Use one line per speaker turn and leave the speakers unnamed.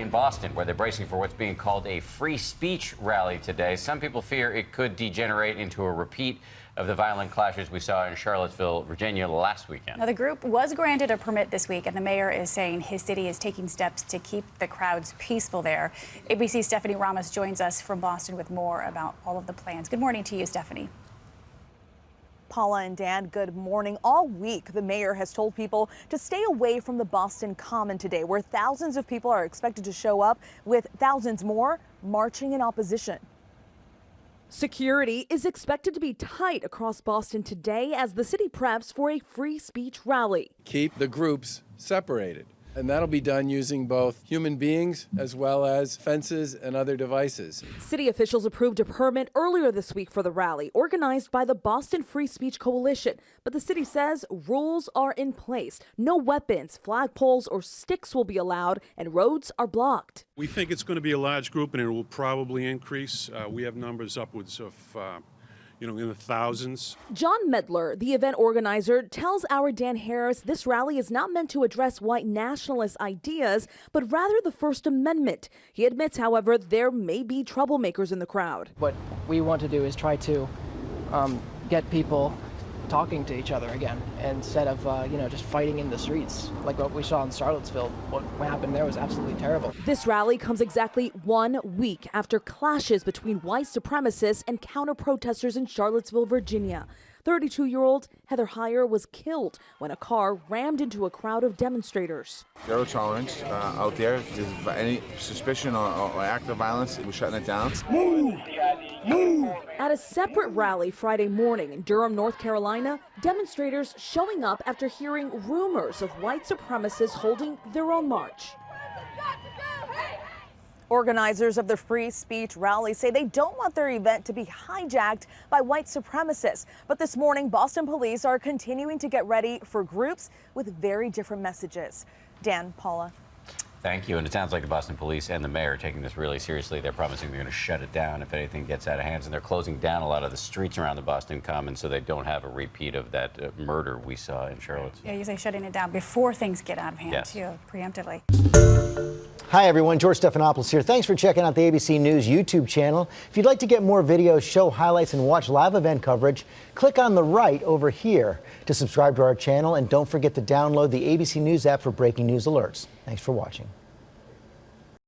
in Boston, where they're bracing for what's being called a free speech rally today. Some people fear it could degenerate into a repeat of the violent clashes we saw in Charlottesville, Virginia last weekend.
Now, the group was granted a permit this week, and the mayor is saying his city is taking steps to keep the crowds peaceful there. ABC's Stephanie Ramos joins us from Boston with more about all of the plans. Good morning to you, Stephanie.
Paula and Dan, good morning. All week, the mayor has told people to stay away from the Boston Common today, where thousands of people are expected to show up, with thousands more marching in opposition.
Security is expected to be tight across Boston today as the city preps for a free speech rally.
Keep the groups separated. And that'll be done using both human beings as well as fences and other devices.
City officials approved a permit earlier this week for the rally, organized by the Boston Free Speech Coalition. But the city says rules are in place. No weapons, flagpoles, or sticks will be allowed, and roads are blocked.
We think it's going to be a large group, and it will probably increase. We have numbers upwards of in the thousands.
John Medler, the event organizer, tells our Dan Harris this rally is not meant to address white nationalist ideas, but rather the First Amendment. He admits, however, there may be troublemakers in the crowd.
What we want to do is try to get people talking to each other again, instead of just fighting in the streets like what we saw in Charlottesville. What happened there was absolutely terrible.
This rally comes exactly 1 week after clashes between white supremacists and counter-protesters in Charlottesville, Virginia. 32-year-old Heather Heyer was killed when a car rammed into a crowd of demonstrators.
Zero tolerance out there. If there's any suspicion or act of violence, we're shutting it down.
Move! Move! At a separate rally Friday morning in Durham, North Carolina, demonstrators showing up after hearing rumors of white supremacists holding their own march.
Organizers of the free speech rally say they don't want their event to be hijacked by white supremacists. But this morning, Boston police are continuing to get ready for groups with very different messages. Dan, Paula.
Thank you. And it sounds like the Boston police and the mayor are taking this really seriously. They're promising they're going to shut it down if anything gets out of hand. And they're closing down a lot of the streets around the Boston Common so they don't have a repeat of that murder we saw in Charlottesville.
Yeah, you say shutting it down before things get out of hand,
yes,
too, preemptively.
Hi, everyone. George Stephanopoulos here. Thanks for checking out the ABC News YouTube channel. If you'd like to get more videos, show highlights, and watch live event coverage, click on the right over here to subscribe to our channel. And don't forget to download the ABC News app for breaking news alerts. Thanks for watching.